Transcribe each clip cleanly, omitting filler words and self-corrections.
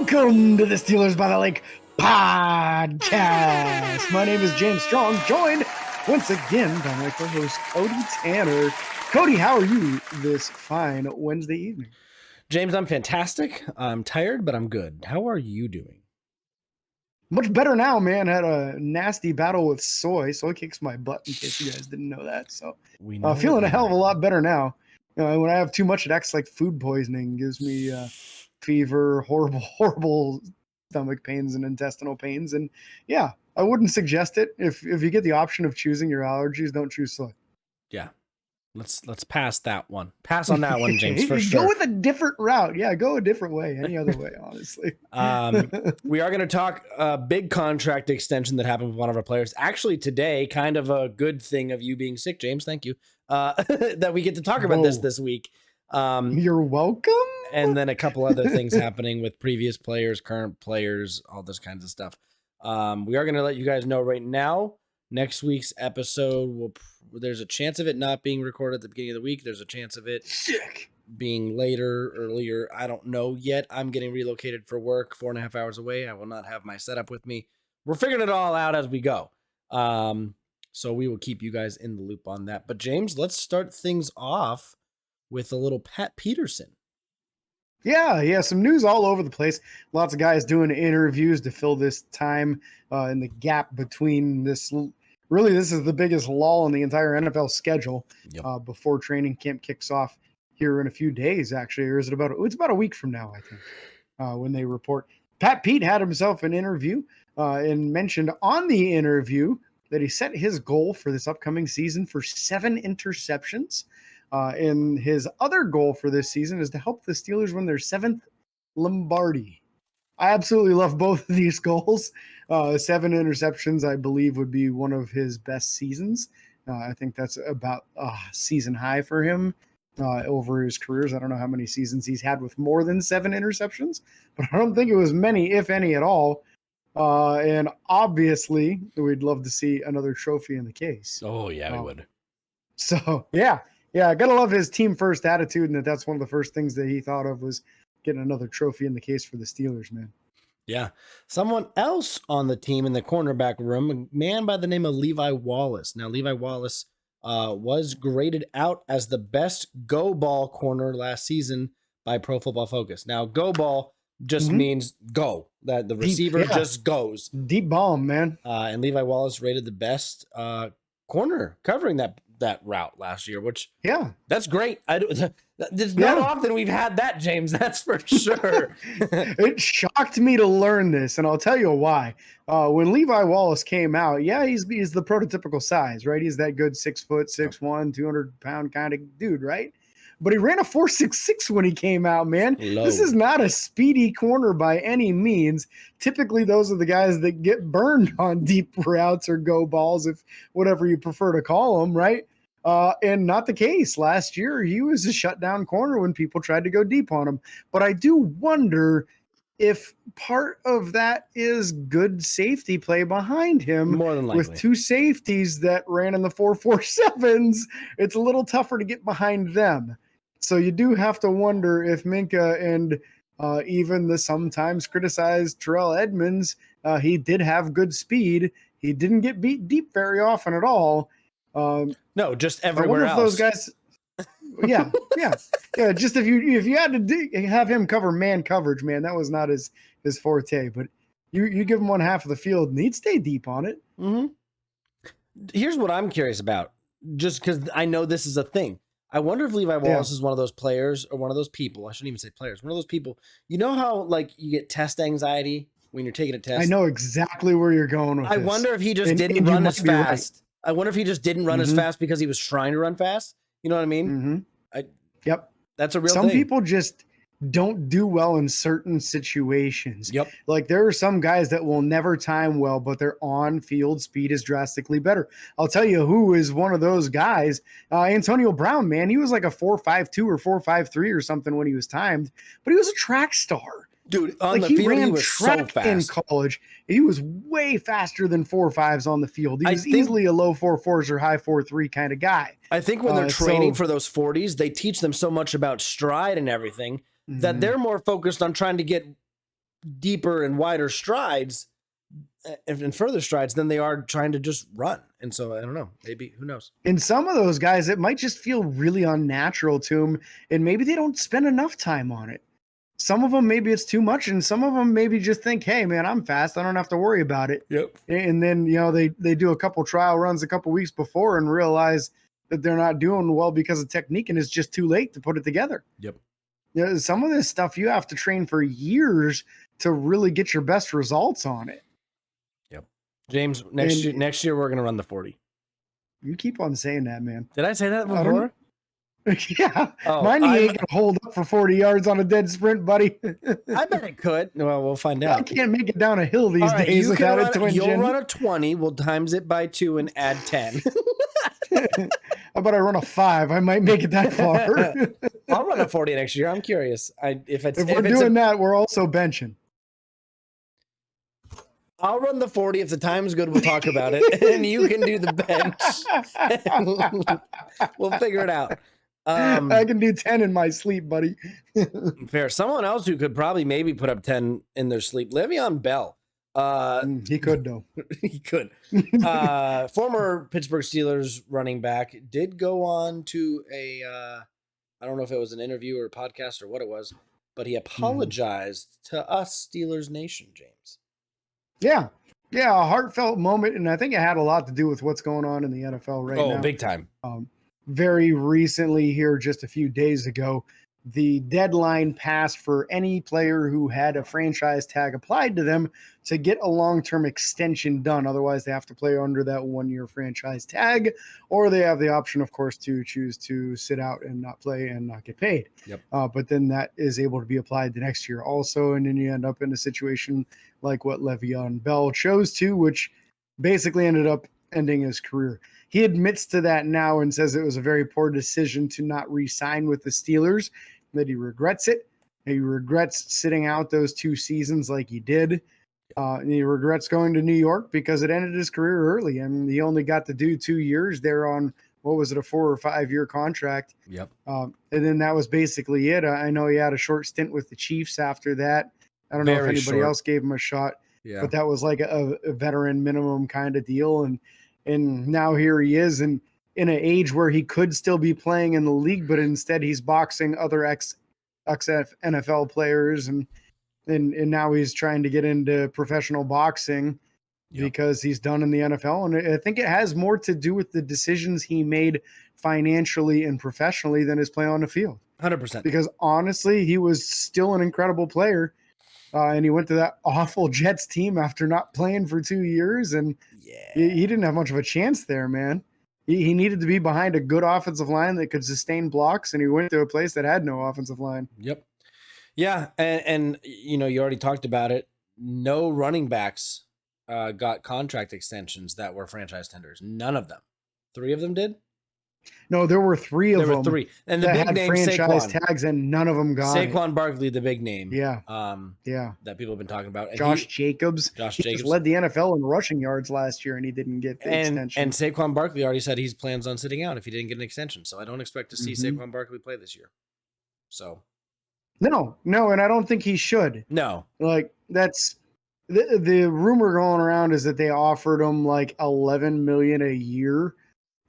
Welcome to the Steelers by the Lake podcast. My name is James Strong, joined once again by my co-host Cody Tanner. Cody, how are you this fine Wednesday evening? James, I'm fantastic. I'm tired, but I'm good. How are you doing? Much better now, man. Had a nasty battle with soy. Soy kicks my butt, in case you guys didn't know that. So feeling a hell of a lot better now. When I have too much, it acts like food poisoning. Gives me fever, horrible stomach pains and intestinal pains. And yeah, I wouldn't suggest it. If you get the option of choosing your allergies, don't choose soy. Yeah. Let's pass that one. Pass on that one, James, for sure. Go with a different route. Yeah, go a different way. Any other way, honestly. We are going to talk a big contract extension that happened with one of our players. Actually, today, kind of a good thing of you being sick, James. Thank you. That we get to talk about this week. You're welcome. And then a couple other things happening with previous players, current players, all this kinds of stuff. We are going to let you guys know right now. Next week's episode, there's a chance of it not being recorded at the beginning of the week. There's a chance of it being later, earlier. I don't know yet. I'm getting relocated for work 4.5 hours away. I will not have my setup with me. We're figuring it all out as we go. So we will keep you guys in the loop on that. But James, let's start things off with a little Pat Peterson. Yeah, some news all over the place. Lots of guys doing interviews to fill this time in the gap between this. Really, this is the biggest lull in the entire NFL schedule before training camp kicks off here in a few days, actually. Or is it it's about a week from now, I think, when they report. Pat Pete had himself an interview and mentioned on the interview that he set his goal for this upcoming season for 7 interceptions. And his other goal for this season is to help the Steelers win their 7th Lombardi. I absolutely love both of these goals. 7 interceptions, I believe, would be one of his best seasons. I think that's about a season high for him over his careers. I don't know how many seasons he's had with more than 7 interceptions, but I don't think it was many, if any at all. And obviously, we'd love to see another trophy in the case. Oh, yeah, we would. So, yeah, I gotta love his team first attitude, and that's one of the first things that he thought of was getting another trophy in the case for the Steelers, man. Yeah. Someone else on the team in the cornerback room, a man by the name of Levi Wallace. Now, Levi Wallace was graded out as the best go ball corner last season by Pro Football Focus. Now, go ball just means go, that the receiver just goes. Deep bomb, man. And Levi Wallace rated the best corner covering that route last year, which that's great. It's not often we've had that, James. That's for sure. It shocked me to learn this, and I'll tell you why. When Levi Wallace came out, he's the prototypical size, right? He's that good 6 foot, 6'1", 200-pound kind of dude, right? But he ran a 4.66 when he came out, man. Low. This is not a speedy corner by any means. Typically, those are the guys that get burned on deep routes or go balls, if whatever you prefer to call them, right? And not the case. Last year, he was a shutdown corner when people tried to go deep on him. But I do wonder if part of that is good safety play behind him. More than likely. With 2 safeties that ran in the 4.47s, it's a little tougher to get behind them. So you do have to wonder if Minka and even the sometimes criticized Terrell Edmonds, he did have good speed. He didn't get beat deep very often at all. No, just everywhere else. Those guys, yeah. Just if you had to have him cover man coverage, man, that was not his forte. But you give him one half of the field, and he'd stay deep on it. Mm-hmm. Here's what I'm curious about, just because I know this is a thing. I wonder if Levi Wallace is one of those players or one of those people. I shouldn't even say players. One of those people. You know how you get test anxiety when you're taking a test? I know exactly where you're going with this. I wonder if he just didn't run as fast. Right. I wonder if he just didn't run as fast because he was trying to run fast. You know what I mean? Yep. That's a real thing. Some people just don't do well in certain situations. Yep. Like there are some guys that will never time well, but their on-field speed is drastically better. I'll tell you who is one of those guys. Antonio Brown, man. He was like a 4.52 or 4.53 or something when he was timed, but he was a track star. Dude, on the field, he was so fast. In college, he was way faster than 4.5s on the field. He was easily a low 4.4s or high 4.3 kind of guy. I think when they're training for those 40s, they teach them so much about stride and everything that they're more focused on trying to get deeper and wider strides and further strides than they are trying to just run. And so I don't know, maybe, who knows? And some of those guys, it might just feel really unnatural to them, and maybe they don't spend enough time on it. Some of them, maybe it's too much, and some of them maybe just think, hey, man, I'm fast. I don't have to worry about it. Yep. And then, they do a couple trial runs a couple weeks before and realize that they're not doing well because of technique, and it's just too late to put it together. Yep. Some of this stuff you have to train for years to really get your best results on it. Yep. James, next year we're going to run the 40. You keep on saying that, man. Did I say that before? Yeah. My knee ain't going to hold up for 40 yards on a dead sprint, buddy. I bet it could. Well, we'll find out. I can't make it down a hill these days without a twin You'll run a 20. We'll times it by 2 and add 10. How about I run a 5? I might make it that far. I'll run a 40 next year. I'm curious. If we're doing that, we're also benching. I'll run the 40. If the time's good, we'll talk about it. And you can do the bench. We'll figure it out. I can do 10 in my sleep, buddy. Fair. Someone else who could probably maybe put up 10 in their sleep. Le'Veon Bell. He could, though. He could. Former Pittsburgh Steelers running back did go on to I don't know if it was an interview or a podcast or what it was, but he apologized to us Steelers Nation, James. Yeah, a heartfelt moment, and I think it had a lot to do with what's going on in the NFL right now. Oh, big time. Very recently here, just a few days ago, the deadline passed for any player who had a franchise tag applied to them to get a long-term extension done. Otherwise, they have to play under that one-year franchise tag, or they have the option, of course, to choose to sit out and not play and not get paid. Yep. But then that is able to be applied the next year also, and then you end up in a situation like what Le'Veon Bell chose to, which basically ended up ending his career. He admits to that now and says it was a very poor decision to not re-sign with the Steelers, that he regrets it. He regrets sitting out those 2 seasons like he did. And he regrets going to New York because it ended his career early. I mean, he only got to do 2 years there on, what was it, a 4 or 5 year contract. Yep. And then that was basically it. I know he had a short stint with the Chiefs after that. I don't know if anybody else gave him a shot, but that was like a veteran minimum kind of deal. And now here he is, and in an age where he could still be playing in the league, but instead he's boxing other ex-NFL players, and now he's trying to get into professional boxing because he's done in the NFL. And I think it has more to do with the decisions he made financially and professionally than his play on the field. 100%. Because honestly, he was still an incredible player. And he went to that awful Jets team after not playing for 2 years, and he didn't have much of a chance there, man. He needed to be behind a good offensive line that could sustain blocks, and he went to a place that had no offensive line. Yep. Yeah, and you already talked about it. No running backs got contract extensions that were franchise tenders. None of them. 3 of them did? No, there were 3 of them. There were 3. And the big name, franchise Saquon. tags, and none of them got Saquon Barkley, the big name. Yeah. That people have been talking about. And Josh Jacobs. Josh He Jacobs just led the NFL in rushing yards last year, and he didn't get the extension. And Saquon Barkley already said he plans on sitting out if he didn't get an extension. So I don't expect to see Saquon Barkley play this year. So. No, and I don't think he should. No. Like, that's the rumor going around is that they offered him like $11 million a year.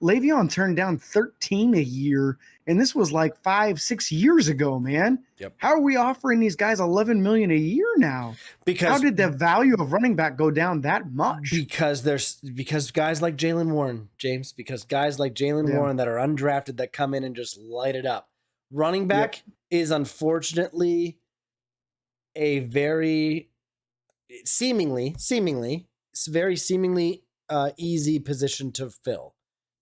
Le'Veon turned down 13 a year, and this was like 5-6 years ago, man. Yep. How are we offering these guys 11 million a year now? Because how did the value of running back go down that much? Because guys like Jaylen Warren, James, because guys like Jaylen Warren that are undrafted that come in and just light it up. Running back is unfortunately a very seemingly easy position to fill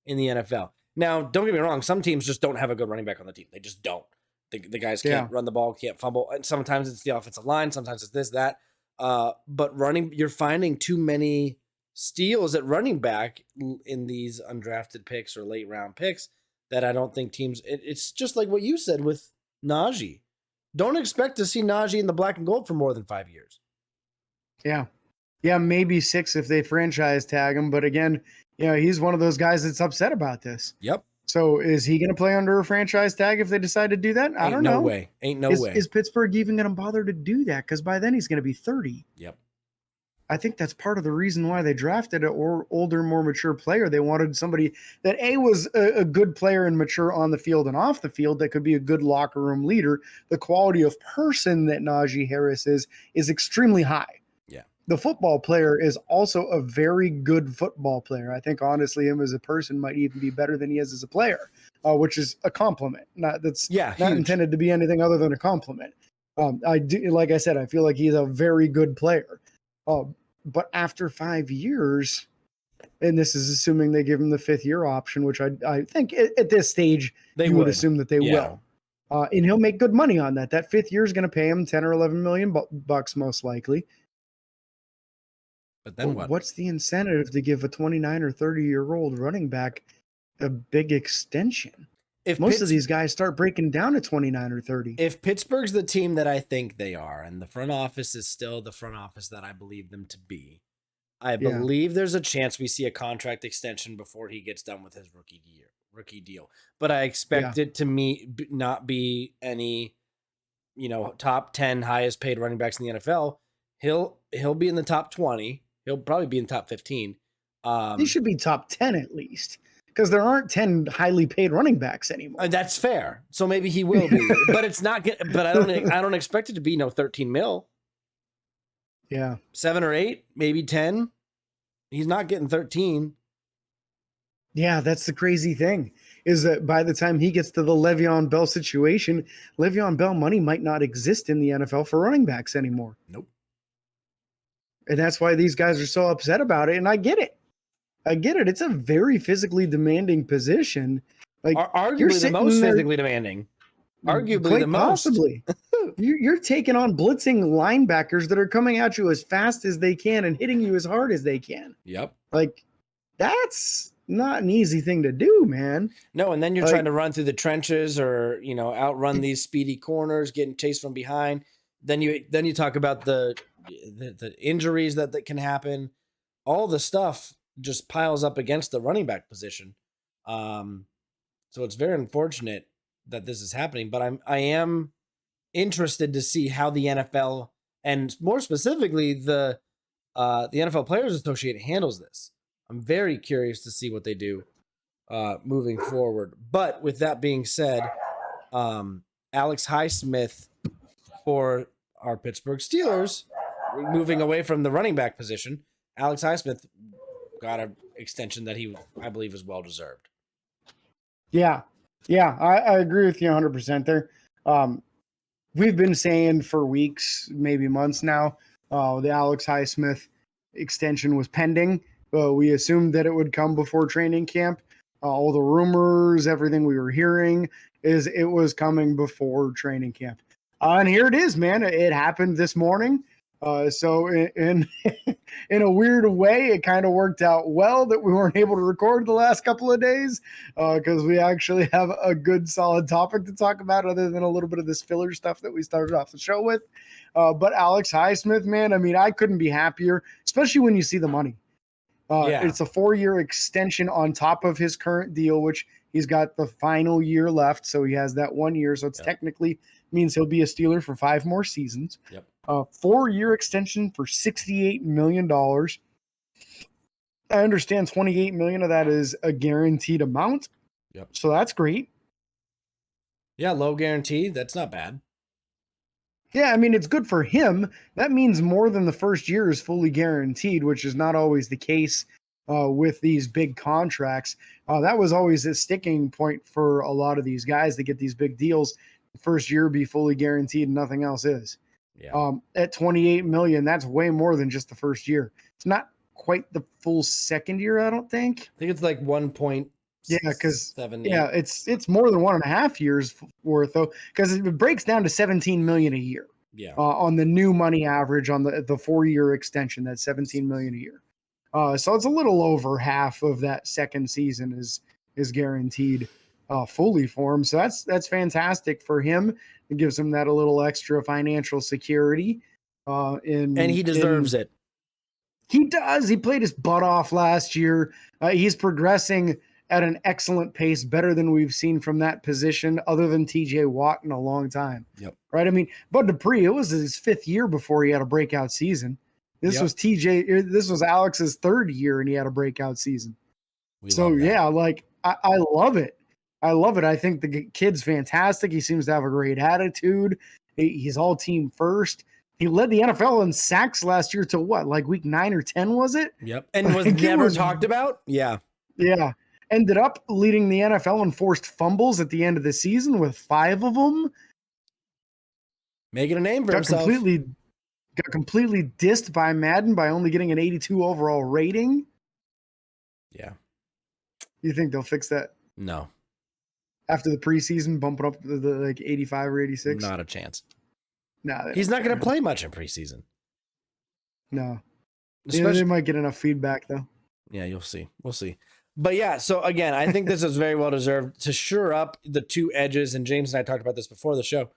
in the NFL. Now, don't get me wrong. Some teams just don't have a good running back on the team. They just don't. The guys can't run the ball, can't fumble. And sometimes it's the offensive line. Sometimes it's this, that. But you're finding too many steals at running back in these undrafted picks or late round picks that I don't think teams. It's just like what you said with Najee. Don't expect to see Najee in the black and gold for more than 5 years. Yeah, maybe 6 if they franchise tag him. But again, he's one of those guys that's upset about this. Yep. So is he going to play under a franchise tag if they decide to do that? I don't know. Ain't no way. Is Pittsburgh even going to bother to do that? Because by then he's going to be 30. Yep. I think that's part of the reason why they drafted an older, more mature player. They wanted somebody that was a good player and mature on the field and off the field that could be a good locker room leader. The quality of person that Najee Harris is extremely high. Yeah. The football player is also a very good football player. I think honestly, him as a person might even be better than he is as a player, which is a compliment. Not intended to be anything other than a compliment. Like I said, I feel like he's a very good player. But after 5 years, and this is assuming they give him the 5th year option, which I think at this stage you would assume that they will. And he'll make good money on that. That 5th year is going to pay him 10 or 11 million bucks most likely. But then what? What's the incentive to give a 29 or 30-year-old running back a big extension? If most of these guys start breaking down at 29 or 30. If Pittsburgh's the team that I think they are, and the front office is still the front office that I believe them to be, I believe there's a chance we see a contract extension before he gets done with his rookie deal. But I expect it to not be any, top 10 highest paid running backs in the NFL. He'll be in the top 20. He'll probably be in the top 15. He should be top 10 at least. Because there aren't 10 highly paid running backs anymore. That's fair. So maybe he will be, but it's not. But I don't expect it to be 13 mil. Yeah, 7 or 8, maybe 10. He's not getting 13. Yeah, that's the crazy thing is that by the time he gets to the Le'Veon Bell situation, Le'Veon Bell money might not exist in the NFL for running backs anymore. Nope. And that's why these guys are so upset about it. And I get it. It's a very physically demanding position. Like arguably the most physically demanding. Arguably the most. Possibly. You're taking on blitzing linebackers that are coming at you as fast as they can and hitting you as hard as they can. Yep. Like that's not an easy thing to do, man. No, and then you're trying to run through the trenches or, outrun these speedy corners, getting chased from behind. Then you talk about the injuries that can happen. All the stuff just piles up against the running back position. So it's very unfortunate that this is happening, but I am interested to see how the NFL and more specifically the NFL Players Association handles this. I'm very curious to see what they do moving forward. But with that being said, Alex Highsmith for our Pittsburgh Steelers, moving away from the running back position, Alex Highsmith got an extension that I believe is well deserved. Yeah, I agree with you 100% there. We've been saying for weeks, maybe months now, the Alex Highsmith extension was pending. We assumed that it would come before training camp. All the rumors, everything we were hearing is it was coming before training camp. And here it is, man. It happened this morning. So in a weird way, it kind of worked out well that we weren't able to record the last couple of days because we actually have a good solid topic to talk about other than a little bit of this filler stuff that we started off the show with. But Alex Highsmith, man, I mean, I couldn't be happier, especially when you see the money. It's a 4-year extension on top of his current deal, which he's got the final year left. So he has that 1 year. So it's technically means he'll be a Steeler for 5 more seasons. Yep. 4-year extension for $68 million. I understand $28 million of that is a guaranteed amount. Yep. So that's great. Yeah, low guarantee. That's not bad. Yeah, I mean, it's good for him. That means more than the first year is fully guaranteed, which is not always the case with these big contracts. That was always a sticking point for a lot of these guys that get these big deals. The first year be fully guaranteed and nothing else is. Yeah. At $28 million, that's way more than just the first year. It's not quite the full second year, I don't think. I think it's like 1.7. Yeah, because it's more than 1.5 years worth though, because it breaks down to $17 million a year. Yeah. On the new money average on the 4-year extension, that's $17 million a year. So it's a little over half of that second season is guaranteed fully for him. So that's fantastic for him. It gives him that a little extra financial security. And he deserves it. He does. He played his butt off last year. He's progressing at an excellent pace, better than we've seen from that position other than TJ Watt in a long time. Yep. Right? I mean, Bud Dupree, it was his 5th year before he had a breakout season. This was Alex's 3rd year and he had a breakout season. Like I love it. I love it. I think the kid's fantastic. He seems to have a great attitude. He's all team first. He led the NFL in sacks last year to what, like week 9 or 10, was it? Yep. And was never talked about? Yeah. Yeah. Ended up leading the NFL in forced fumbles at the end of the season with 5 of them. Making a name for himself. Got completely dissed by Madden by only getting an 82 overall rating. Yeah. You think they'll fix that? No. After the preseason, bumping up to the like 85 or 86? Not a chance. No. He's not going to play much in preseason. No. They might get enough feedback, though. Yeah, you'll see. We'll see. But yeah, so again, I think this is very well deserved to shore up the 2 edges. And James and I talked about this before the show.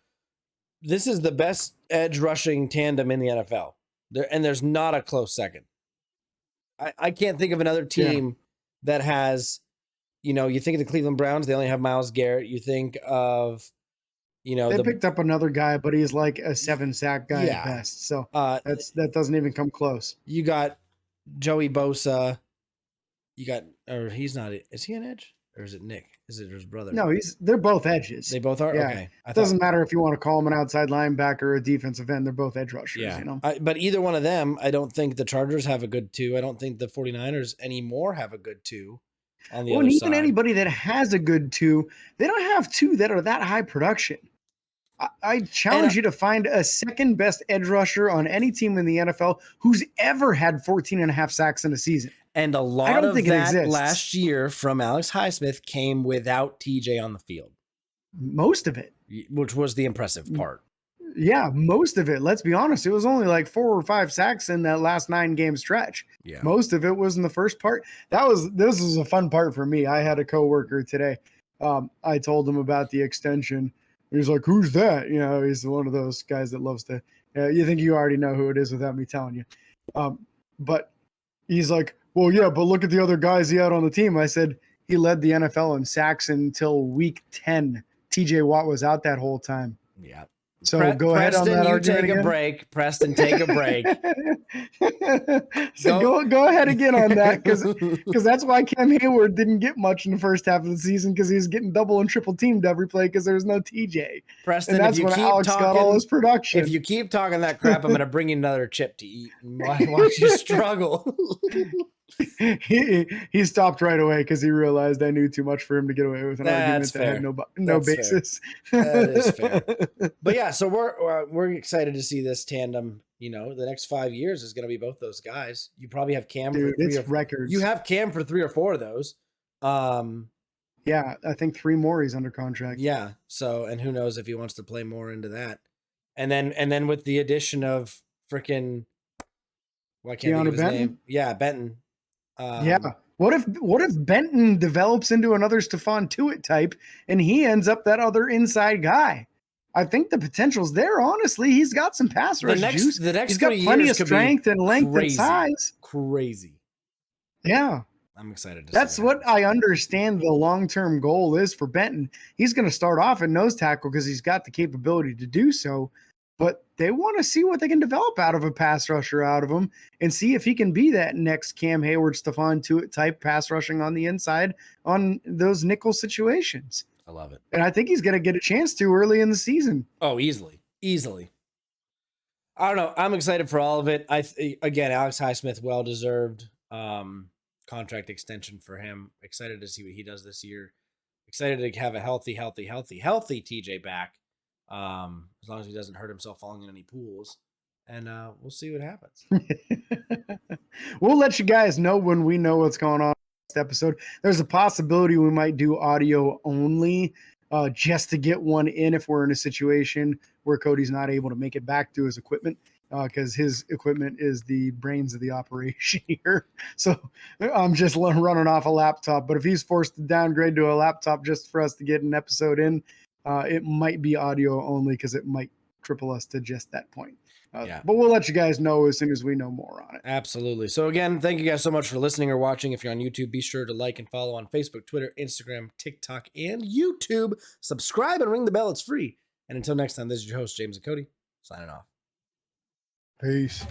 This is the best edge rushing tandem in the NFL. There's not a close second. I can't think of another team that has, you think of the Cleveland Browns, they only have Myles Garrett. You think of, they picked up another guy, but he's like a 7-sack guy at best. So that doesn't even come close. You got Joey Bosa. He's not. Is he an edge or is it Nick? Is it his brother? No, they're both edges. They both are? Yeah. Okay. It doesn't matter if you want to call him an outside linebacker or a defensive end. They're both edge rushers, But either one of them, I don't think the Chargers have a good 2. I don't think the 49ers anymore have a good 2 on the other side. Even anybody that has a good 2, they don't have 2 that are that high production. I challenge you to find a second best edge rusher on any team in the NFL who's ever had 14.5 sacks in a season. And a lot of that last year from Alex Highsmith came without TJ on the field. Most of it. Which was the impressive part. Yeah, most of it. Let's be honest. It was only like 4 or 5 sacks in that last 9-game stretch. Yeah. Most of it was in the first part. This was a fun part for me. I had a coworker today. I told him about the extension. He's like, "Who's that?" He's one of those guys that loves to. You think you already know who it is without me telling you. But he's like, "Well, yeah, but look at the other guys he had on the team." I said, he led the NFL in sacks until week 10. TJ Watt was out that whole time. Yeah. So go ahead on that argument take again. A break. Preston, take a break. So go ahead again on that because that's why Cam Hayward didn't get much in the first half of the season because he was getting double and triple teamed every play because there was no TJ. Preston, and that's when Alex got all his production. If you keep talking that crap, I'm going to bring you another chip to eat and watch you struggle. He stopped right away because he realized I knew too much for him to get away with an argument that had no basis. Fair. That is fair. But yeah, so we're excited to see this tandem. The next 5 years is going to be both those guys. You probably have Cam for 3 or 4. Records. You have Cam for 3 or 4 of those. Yeah, I think 3 more he's under contract. Yeah. So, and who knows if he wants to play more into that. And then with the addition of freaking, why can't I think of his name? Yeah, Benton. What if Benton develops into another Stephon Tuitt type and he ends up that other inside guy? I think the potential's there. Honestly, he's got some pass rush juice. He's got plenty of strength and length and size. Crazy. Yeah. I'm excited to see That's what I understand the long-term goal is for Benton. He's going to start off at nose tackle because he's got the capability to do so, but they want to see what they can develop out of a pass rusher out of him and see if he can be that next Cam Hayward, Stephon Tuitt type pass rushing on the inside on those nickel situations. I love it. And I think he's going to get a chance to early in the season. Oh, easily. I don't know. I'm excited for all of it. Again, Alex Highsmith, well-deserved contract extension for him. Excited to see what he does this year. Excited to have a healthy TJ back. As long as he doesn't hurt himself falling in any pools. And we'll see what happens. We'll let you guys know when we know what's going on next episode. There's a possibility we might do audio only just to get one in if we're in a situation where Cody's not able to make it back to his equipment because his equipment is the brains of the operation here. So I'm just running off a laptop. But if he's forced to downgrade to a laptop just for us to get an episode in, it might be audio only because it might cripple us to just that point. But we'll let you guys know as soon as we know more on it. Absolutely. So again, thank you guys so much for listening or watching. If you're on YouTube, be sure to like and follow on Facebook, Twitter, Instagram, TikTok, and YouTube. Subscribe and ring the bell. It's free. And until next time, this is your host, James and Cody, signing off. Peace.